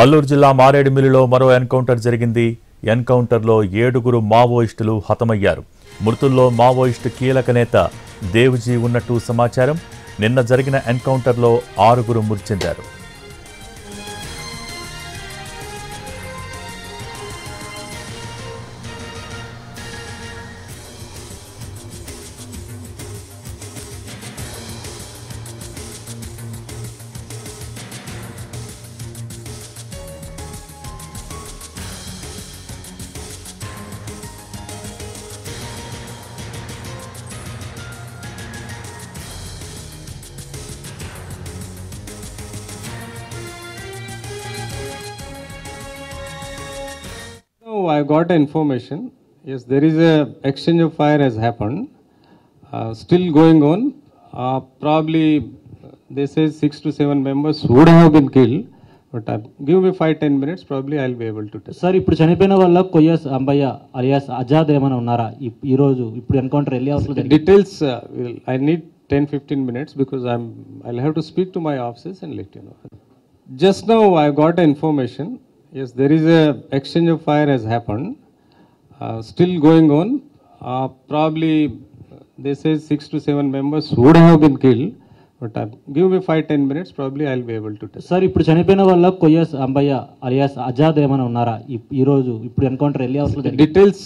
అల్లూరు జిల్లా మారేడుమిల్లిలో మరో ఎన్కౌంటర్ జరిగింది. ఎన్కౌంటర్లో 7గురు మావోయిస్టులు హతమయ్యారు. మృతుల్లో మావోయిస్టు కీలక నేత దేవ్జీ ఉన్నట్టు సమాచారం. నిన్న జరిగిన ఎన్కౌంటర్లో 6గురు మృతి చెందారు. No, I got information. Yes, there is a exchange of fire has happened. Still going on. Probably they say 6 to 7 members would have been killed. But give me 5-10 minutes. Probably I'll be able to tell. Sir ఇప్పుడు చనిపోయిన వాళ్ళ కొయ్యస్ Ambaiah alias Azad ఏమైనా ఉన్నారా? ఈ రోజు ఇప్పుడు encounter వెళ్ళి అవసరం Details I need 10-15 minutes because I'll have to speak to my officers and let you know. Just now I got information. Yes, there is a exchange of fire has happened. Still going on. Probably they say 6 to 7 members would have been killed. But give me 5-10 minutes. Probably I'll be able to tell. Sir ఇప్పుడు చనిపోయిన వాళ్ళ కొయ్యస్ Ambaiah alias Azad ఏమైనా ఉన్నారా? ఈ రోజు ఇప్పుడు encounter వెళ్ళి అవసరం Details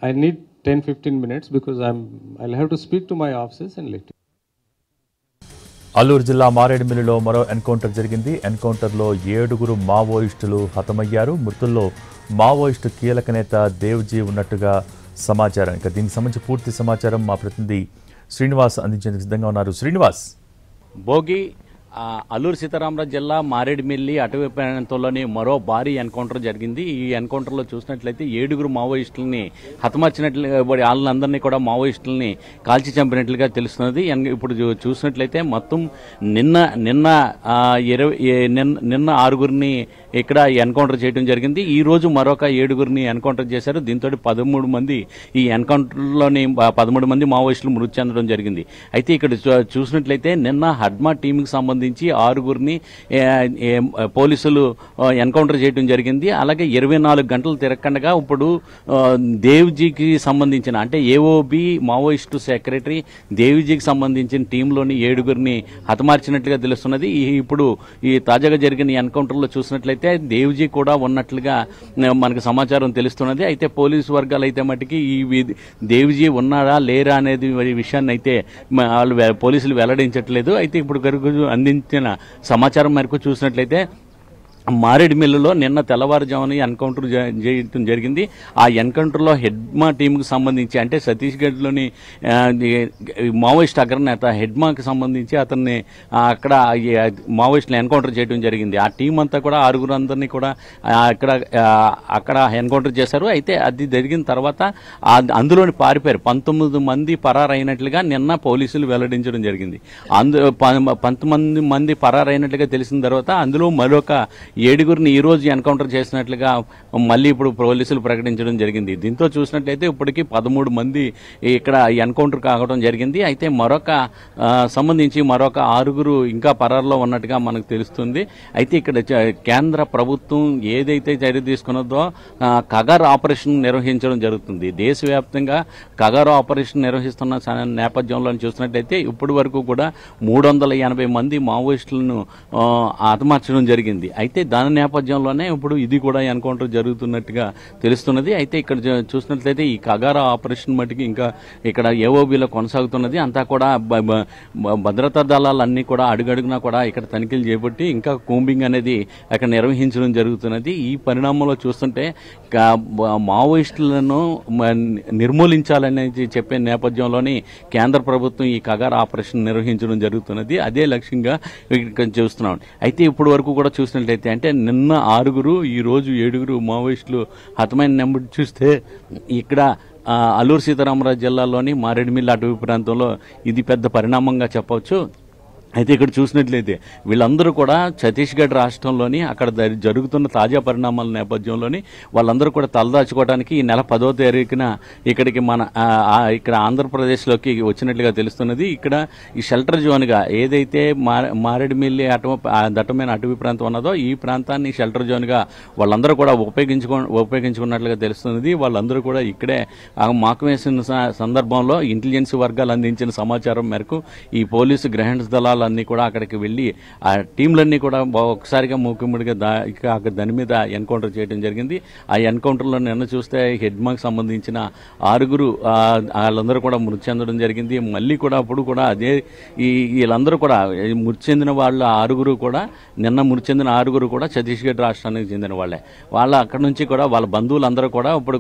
I need 10-15 minutes because I'll have to speak to my officers and let you. Alluri జిల్లా మారేడుమిల్లిలో మరో ఎన్కౌంటర్ జరిగింది. ఎన్కౌంటర్లో 7గురు మావోయిస్టులు హతమయ్యారు. మృతుల్లో మావోయిస్టు కీలక నేత దేవ్జీ ఉన్నట్టుగా సమాచారం. ఇక దీనికి సంబంధించి పూర్తి సమాచారం మా ప్రతినిధి శ్రీనివాస్ అందించేందుకు సిద్ధంగా ఉన్నారు. శ్రీనివాస్, భోగి అల్లూరు సీతారామరాజు జిల్లా మారేడుమిల్లి అటవీ ప్రాంతంలోని మరో భారీ ఎన్కౌంటర్ జరిగింది. ఈ ఎన్కౌంటర్లో చూసినట్లయితే 7గురు మావోయిస్టులని హతమార్చినట్లుగా వాళ్ళందరినీ కూడా మావోయిస్టులని కాల్చి చంపినట్లుగా తెలుస్తున్నది. ఇప్పుడు చూసినట్లయితే మొత్తం నిన్న 6గురిని ఇక్కడ ఎన్కౌంటర్ చేయడం జరిగింది. ఈ రోజు మరొక 7గురిని ఎన్కౌంటర్ చేశారు. దీంతో 13 మంది ఈ ఎన్కౌంటర్లోని 13 మంది మావోయిస్టులు మృతి చెందడం జరిగింది. అయితే ఇక్కడ చూసినట్లయితే నిన్న హడ్మా టీంకి సంబంధించి 6గురిని పోలీసులు ఎన్కౌంటర్ చేయడం జరిగింది. అలాగే 24 గంటలు తిరగకుండా ఇప్పుడు దేవ్జీకి సంబంధించిన అంటే ఏఓబి మావోయిస్టు సెక్రటరీ దేవ్జీకి సంబంధించిన టీంలోని 7గురిని హతమార్చినట్లుగా తెలుస్తున్నది. ఇప్పుడు ఈ తాజాగా జరిగిన ఎన్కౌంటర్లో చూసినట్లయితే దేవ్జీ కూడా ఉన్నట్లుగా మనకు సమాచారం తెలుస్తున్నది. అయితే పోలీసు వర్గాలు అయితే మటుకి ఈ దేవ్జీ ఉన్నారా లేరా అనేది విషయాన్ని అయితే వాళ్ళు పోలీసులు వెల్లడించట్లేదు. అయితే ఇప్పుడు అందించిన సమాచారం మేరకు చూసినట్లయితే మారేడుమిల్లిలో నిన్న తెల్లవారుజామున ఎన్కౌంటర్ చేయడం జరిగింది. ఆ ఎన్కౌంటర్లో హెడ్మా టీంకి సంబంధించి అంటే ఛత్తీస్గఢ్లోని మావోయిస్ట్ అగ్రనేత హెడ్మాకి సంబంధించి అతన్ని అక్కడ మావోయిస్టులు ఎన్కౌంటర్ చేయడం జరిగింది. ఆ టీం అంతా కూడా 6గురు అందరినీ కూడా అక్కడ ఎన్కౌంటర్ చేశారు. అయితే అది జరిగిన తర్వాత అందులోని పారిపోయారు 19 మంది పరారైనట్లుగా నిన్న పోలీసులు వెల్లడించడం జరిగింది. 19 మంది పరారైనట్లుగా తెలిసిన తర్వాత అందులో మరొక 7గురిని ఈ రోజు ఎన్కౌంటర్ చేసినట్లుగా మళ్ళీ ఇప్పుడు పోలీసులు ప్రకటించడం జరిగింది. దీంతో చూసినట్లయితే ఇప్పటికీ 13 మంది ఇక్కడ ఎన్కౌంటర్ కావడం జరిగింది. అయితే మరొక 6గురు ఇంకా పరారులో ఉన్నట్టుగా మనకు తెలుస్తుంది. అయితే ఇక్కడ కేంద్ర ప్రభుత్వం ఏదైతే చర్య తీసుకున్నదో కగార్ ఆపరేషన్ నిర్వహించడం జరుగుతుంది. దేశవ్యాప్తంగా కగార్ ఆపరేషన్ నిర్వహిస్తున్న నేపథ్యంలో చూసినట్లయితే ఇప్పటి వరకు కూడా 380 మంది మావోయిస్టులను హతమార్చడం జరిగింది. అయితే దాని నేపథ్యంలోనే ఇప్పుడు ఇది కూడా ఎన్కౌంటర్ జరుగుతున్నట్టుగా తెలుస్తున్నది. అయితే ఇక్కడ చూసినట్లయితే ఈ కగారా ఆపరేషన్ మటుకు ఇంకా ఇక్కడ ఏఓబిలో కొనసాగుతున్నది. అంతా కూడా భద్రతా దళాలన్నీ కూడా అడుగడుగునా కూడా ఇక్కడ తనిఖీలు చేపట్టి ఇంకా కూంబింగ్ అనేది అక్కడ నిర్వహించడం జరుగుతున్నది. ఈ పరిణామంలో చూస్తుంటే మావోయిస్టులను నిర్మూలించాలనేది చెప్పే నేపథ్యంలోని కేంద్ర ప్రభుత్వం ఈ కగారా ఆపరేషన్ నిర్వహించడం జరుగుతున్నది. అదే లక్ష్యంగా ఇక్కడ చూస్తున్నాం. అయితే ఇప్పుడు వరకు కూడా చూసినట్లయితే అంటే నిన్న 6గురు ఈ రోజు 7గురు మావోయిస్టులు హతమైన నెంబర్ చూస్తే ఇక్కడ అల్లూరు సీతారామరాజు జిల్లాలోని మారేడుమిల్లి అటవీ ప్రాంతంలో ఇది పెద్ద పరిణామంగా చెప్పవచ్చు. అయితే ఇక్కడ చూసినట్లయితే వీళ్ళందరూ కూడా ఛత్తీస్గఢ్ రాష్ట్రంలోని అక్కడ జరుగుతున్న తాజా పరిణామాల నేపథ్యంలోని వాళ్ళందరూ కూడా తలదాచుకోవడానికి ఈ నెల 10వ తారీఖున ఇక్కడికి ఇక్కడ ఆంధ్రప్రదేశ్లోకి వచ్చినట్లుగా తెలుస్తున్నది. ఇక్కడ ఈ షెల్టర్ జోన్గా ఏదైతే మారేడుమిల్లి దట్టమైన అటవీ ప్రాంతం ఉన్నదో ఈ ప్రాంతాన్ని షెల్టర్ జోన్గా వాళ్ళందరూ కూడా ఉపయోగించుకున్నట్లుగా తెలుస్తున్నది. వాళ్ళందరూ కూడా ఇక్కడే మాకు వేసిన సందర్భంలో ఇంటెలిజెన్స్ వర్గాలు అందించిన సమాచారం మేరకు ఈ పోలీసు గ్రహణ దళాలు అన్నీ కూడా అక్కడికి వెళ్ళి ఆ టీంలన్నీ కూడా ఒకసారిగా మూకుమ్మడిగా దాని మీద ఎన్కౌంటర్ చేయడం జరిగింది. ఆ ఎన్కౌంటర్లో నిన్న చూస్తే హెడ్మాకి సంబంధించిన 6 వాళ్ళందరూ కూడా మృతి చెందడం జరిగింది. మళ్ళీ కూడా అప్పుడు కూడా అదే వీళ్ళందరూ కూడా మృతి చెందిన వాళ్ళ 6 కూడా నిన్న మృతి చెందిన 6 కూడా ఛత్తీస్గఢ్ రాష్ట్రానికి చెందిన వాళ్ళే. వాళ్ళ అక్కడ నుంచి కూడా వాళ్ళ బంధువులందరూ కూడా ఇప్పుడు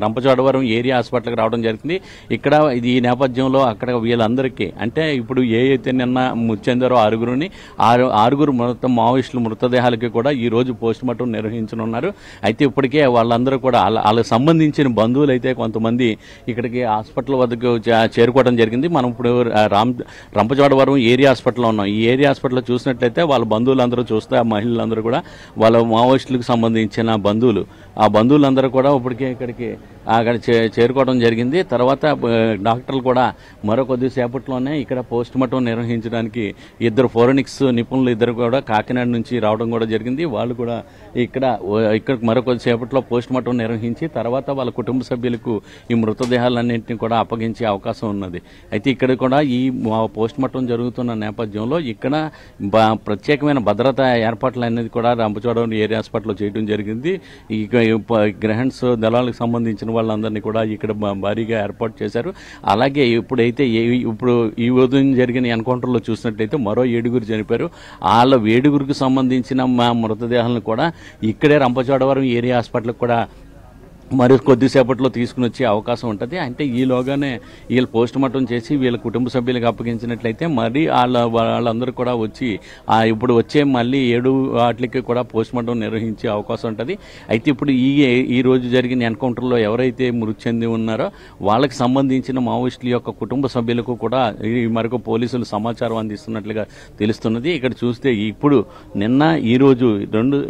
రంపచోడవరం ఏరియా హాస్పిటల్కి రావడం జరిగింది. ఇక్కడ ఈ నేపథ్యంలో అక్కడ వీళ్ళందరికీ అంటే ఇప్పుడు అయితే నిన్న మృతి చెందారో 6 మొత్తం మావోయిస్టుల మృతదేహాలకి కూడా ఈ రోజు పోస్ట్ మార్టం నిర్వహించనున్నారు. అయితే ఇప్పటికే వాళ్ళందరూ కూడా వాళ్ళకి సంబంధించిన బంధువులు అయితే కొంతమంది ఇక్కడికి హాస్పిటల్ వద్దకు చేరుకోవడం జరిగింది. మనం ఇప్పుడు రంపచోడవరం ఏరియా హాస్పిటల్లో ఉన్నాం. ఈ ఏరియా హాస్పిటల్లో చూసినట్లయితే వాళ్ళ బంధువులందరూ చూస్తే ఆ మహిళలందరూ కూడా వాళ్ళ మావోయిస్టులకు సంబంధించిన బంధువులు ఆ బంధువులందరూ కూడా ఇప్పటికే ఇక్కడికి అక్కడ చేరుకోవడం జరిగింది. తర్వాత డాక్టర్లు కూడా మరో కొద్దిసేపట్లోనే ఇక్కడ పోస్ట్ మార్టం నిర్వహించడానికి 2 ఫోరెనిక్స్ నిపుణులు 2 కూడా కాకినాడ నుంచి రావడం కూడా జరిగింది. వాళ్ళు కూడా ఇక్కడ మరో కొద్దిసేపట్లో పోస్ట్ మార్టం నిర్వహించి తర్వాత వాళ్ళ కుటుంబ సభ్యులకు ఈ మృతదేహాలన్నింటినీ కూడా అప్పగించే అవకాశం ఉన్నది. అయితే ఇక్కడ కూడా ఈ పోస్ట్ మార్టం జరుగుతున్న నేపథ్యంలో ఇక్కడ ప్రత్యేకమైన భద్రతా ఏర్పాట్లు అనేది కూడా రంపచోడవరం ఏరియా హాస్పిటల్లో చేయడం జరిగింది. ఈ గ్రహణ్స్ దళాలకు సంబంధించిన వాళ్ళందరినీ కూడా ఇక్కడ భారీగా ఏర్పాటు చేశారు. అలాగే ఇప్పుడు ఈ ఉదయం జరిగిన ఎన్కౌంటర్లో చూసినట్లయితే మరో 7 చనిపోయారు. వాళ్ళ 7 సంబంధించిన మృతదేహాలను కూడా ఇక్కడే రంపచోడవరం ఏరియా హాస్పిటల్కి కూడా మరి కొద్దిసేపట్లో తీసుకుని వచ్చే అవకాశం ఉంటుంది. అంటే ఈలోగానే వీళ్ళు పోస్ట్ మార్టం చేసి వీళ్ళ కుటుంబ సభ్యులకు అప్పగించినట్లయితే మరి వాళ్ళందరూ కూడా వచ్చి ఇప్పుడు వచ్చే మళ్ళీ 7 వాటికి కూడా పోస్ట్ మార్టం నిర్వహించే అవకాశం ఉంటుంది. అయితే ఇప్పుడు ఈ రోజు జరిగిన ఎన్కౌంటర్లో ఎవరైతే మృతి చెంది ఉన్నారో వాళ్ళకి సంబంధించిన మావోయిస్టుల యొక్క కుటుంబ సభ్యులకు కూడా మరొక పోలీసులు సమాచారం అందిస్తున్నట్లుగా తెలుస్తున్నది. ఇక్కడ చూస్తే ఇప్పుడు నిన్న ఈ రోజు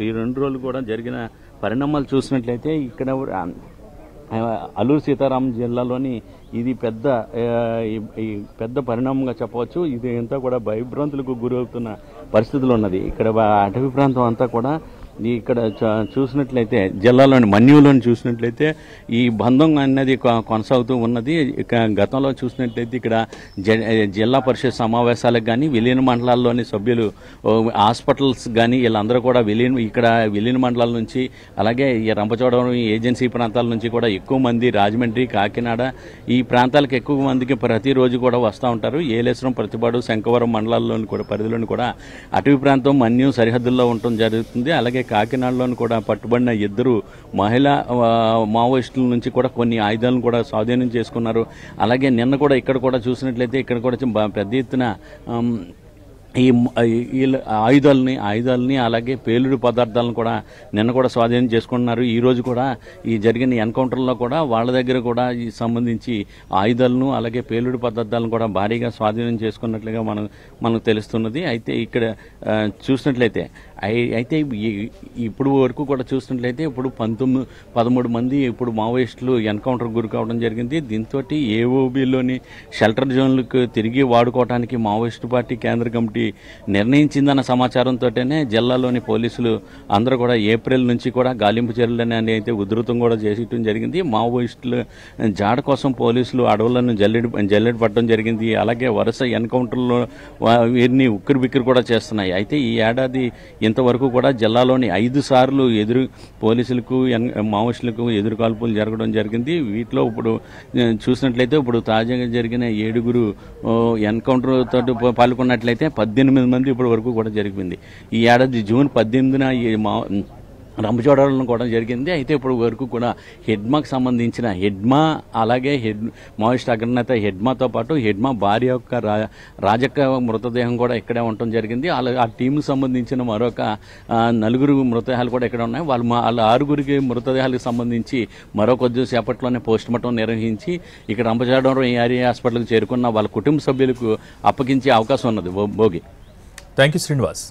ఈ రెండు రోజులు కూడా జరిగిన పరిణామాలు చూసినట్లయితే ఇక్కడ అల్లూరు సీతారాం జిల్లాలోని ఇది పెద్ద పరిణామంగా చెప్పవచ్చు. ఇది అంతా కూడా భయభ్రాంతులకు గురవుతున్న పరిస్థితులు ఉన్నది. ఇక్కడ అటవీ ప్రాంతం అంతా కూడా ఇక్కడ చూసినట్లయితే జిల్లాలోని మన్యులోని చూసినట్లయితే ఈ బంధం అనేది కొనసాగుతూ ఉన్నది. గతంలో చూసినట్లయితే ఇక్కడ జిల్లా పరిషత్ సమావేశాలకు కానీ విలీన మండలాల్లోని సభ్యులు హాస్పిటల్స్ కానీ వీళ్ళందరూ కూడా విలీన మండలాల నుంచి అలాగే ఈ రంపచోడవరం ఏజెన్సీ ప్రాంతాల నుంచి కూడా ఎక్కువ మంది రాజమండ్రి కాకినాడ ఈ ప్రాంతాలకు ఎక్కువ మందికి ప్రతిరోజు కూడా వస్తూ ఉంటారు. ఏలేశ్వరం ప్రతిపాడు శంకవరం మండలాల్లోని కూడా పరిధిలోని కూడా అటవీ ప్రాంతం మన్యం సరిహద్దుల్లో ఉండటం జరుగుతుంది. అలాగే కాకినాడలోని కూడా పట్టుబడిన 2 మహిళా మావోయిస్టుల నుంచి కూడా కొన్ని ఆయుధాలను కూడా స్వాధీనం చేసుకున్నారు. అలాగే నిన్న కూడా ఇక్కడ కూడా చూసినట్లయితే ఇక్కడ కూడా పెద్ద ఎత్తున ఈ ఆయుధాలని అలాగే పేలుడు పదార్థాలను కూడా నిన్న కూడా స్వాధీనం చేసుకుంటున్నారు. ఈరోజు కూడా ఈ జరిగిన ఎన్కౌంటర్లో కూడా వాళ్ళ దగ్గర కూడా ఈ సంబంధించి ఆయుధాలను అలాగే పేలుడు పదార్థాలను కూడా భారీగా స్వాధీనం చేసుకున్నట్లుగా మనకు తెలుస్తున్నది. అయితే ఇక్కడ చూసినట్లయితే ఇప్పుడు వరకు కూడా చూసినట్లయితే ఇప్పుడు 13 మంది ఇప్పుడు మావోయిస్టులు ఎన్కౌంటర్ గురి కావడం జరిగింది. దీంతో ఏఓబీలోని షెల్టర్ జోన్లకు తిరిగి వాడుకోవడానికి మావోయిస్టు పార్టీ కేంద్ర కమిటీ నిర్ణయించిందన్న సమాచారంతోనే జిల్లాలోని పోలీసులు అందరూ కూడా ఏప్రిల్ నుంచి కూడా గాలింపు చర్యలని అయితే ఉధృతం కూడా చేసేయడం జరిగింది. మావోయిస్టులు జాడ కోసం పోలీసులు అడవులను జల్లెడ పట్టడం జరిగింది. అలాగే వరుస ఎన్కౌంటర్లో వీరిని ఉక్కిరిబిక్కిరి కూడా చేస్తున్నాయి. అయితే ఈ ఏడాది ఇంతవరకు కూడా జిల్లాలోని 5 సార్లు పోలీసులకు మావోయిస్టులకు ఎదురుకాల్పులు జరగడం జరిగింది. వీటిలో ఇప్పుడు చూసినట్లయితే ఇప్పుడు తాజాగా జరిగిన 7 ఎన్కౌంటర్ తోటి పాల్గొన్నట్లయితే 18 మంది ఇప్పటి వరకు కూడా జరిగింది. ఈ ఏడాది జూన్ 18న రంపచోడవరం కూడా జరిగింది. అయితే ఇప్పుడు వరకు కూడా హెడ్మాకు సంబంధించిన హెడ్మా అలాగే మావోయిస్ట్ అగ్రనేత హెడ్మాతో పాటు హెడ్మా భార్య యొక్క రాజక్క మృతదేహం కూడా ఇక్కడే ఉండటం జరిగింది. ఆ టీంకు సంబంధించిన మరొక 4 మృతదేహాలు కూడా ఇక్కడ ఉన్నాయి. వాళ్ళ 6 మృతదేహాలకు సంబంధించి మరో కొద్ది సేపట్లోనే పోస్ట్ మార్టం నిర్వహించి ఇక్కడ రంపచోడవరం ఏరియా హాస్పిటల్కి చేరుకున్న వాళ్ళ కుటుంబ సభ్యులకు అప్పగించే అవకాశం ఉన్నది. భోగి. Thank you Srinivas.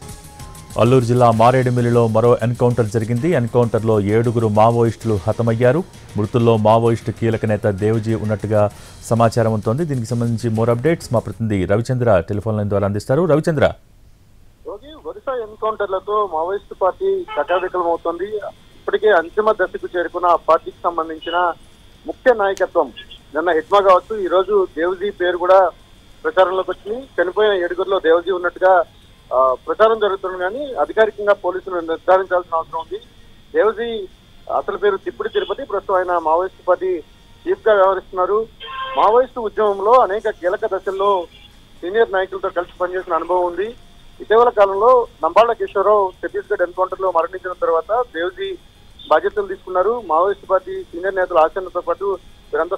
అల్లూరు జిల్లా మారేడుమిల్లిలో మరో ఎన్కౌంటర్ జరిగింది. ఎన్కౌంటర్లో 7 మావోయిస్టులు హతమయ్యారు. మృతుల్లో మావోయిస్టు కీలక నేత దేవ్జీ ఉన్నట్టుగా సమాచారం ఉంటుంది. దీనికి సంబంధించి మోర్ అప్డేట్స్ మా ప్రతినిధి రవిచంద్ర టెలిఫోన్ లైన్ ద్వారా అందిస్తారు. రవిచంద్ర, వరుస ఎన్కౌంటర్లతో మావోయిస్టు పార్టీ కకావికలమవుతోంది. ఇప్పటికే అంతిమ దశకు చేరుకున్న ఆ పార్టీకి సంబంధించిన ముఖ్య నాయకత్వం నిన్న హెడ్మా కావచ్చు, ఈ రోజు దేవ్జీ పేరు కూడా ప్రచారంలోకి వచ్చింది. చనిపోయిన 7 దేవ్జీ ఉన్నట్టుగా ప్రచారం జరుగుతుంది. కానీ అధికారికంగా పోలీసులు నిర్ధారించాల్సిన అవసరం ఉంది. దేవ్జీ అసలు పేరు తిప్పుడి తిరుపతి. ప్రస్తుతం ఆయన మావోయిస్టు పార్టీ చీఫ్ గా వ్యవహరిస్తున్నారు. మావోయిస్టు ఉద్యమంలో అనేక కీలక దశల్లో సీనియర్ నాయకులతో కలిసి పనిచేసిన అనుభవం ఉంది. ఇటీవల కాలంలో నంబాళ్ల కిషోరరావు ఛత్తీస్గఢ్ ఎన్కౌంటర్ లో మరణించిన తర్వాత దేవ్జీ బాధ్యతలు తీసుకున్నారు. మావోయిస్టు పార్టీ సీనియర్ నేతల ఆచరణతో పాటు వీరంతా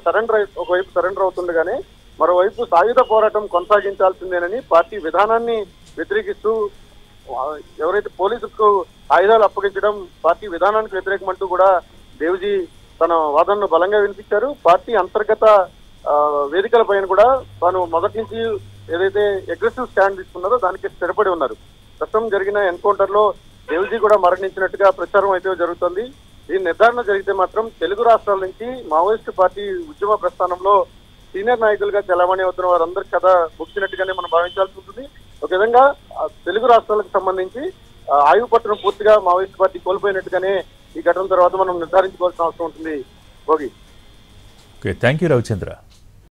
ఒకవైపు సరెండర్ అవుతుండగానే మరోవైపు సాయుధ పోరాటం కొనసాగించాల్సిందేనని పార్టీ విధానాన్ని వ్యతిరేకిస్తూ ఎవరైతే పోలీసులకు ఆయుధాలు అప్పగించడం పార్టీ విధానానికి వ్యతిరేకమంటూ కూడా దేవ్జీ తన వాదనను బలంగా వినిపించారు. పార్టీ అంతర్గత వేదికల పైన కూడా తాను మొదటి నుంచి ఏదైతే అగ్రెసివ్ స్టాండ్ తీసుకున్నారో దానికి స్థిరపడి ఉన్నారు. ప్రస్తుతం జరిగిన ఎన్కౌంటర్ లో దేవ్జీ కూడా మరణించినట్టుగా ప్రచారం అయితే జరుగుతుంది. ఈ నిర్ధారణ జరిగితే మాత్రం తెలుగు రాష్ట్రాల నుంచి మావోయిస్టు పార్టీ ఉద్యమ ప్రస్థానంలో సీనియర్ నాయకులుగా చలామణి అవుతున్న వారందరి కథ ముగిసినట్టుగానే మనం భావించాల్సి ఉంటుంది. ఒక విధంగా తెలుగు రాష్ట్రాలకు సంబంధించి ఆయువు పట్టును పూర్తిగా మావోయిస్ట్ పార్టీ కోల్పోయినట్టుగానే ఈ ఘటన తర్వాత మనం నిర్ధారించుకోవాల్సిన అవసరం ఉంటుంది. Bhogi. Okay, thank you Ravichandra.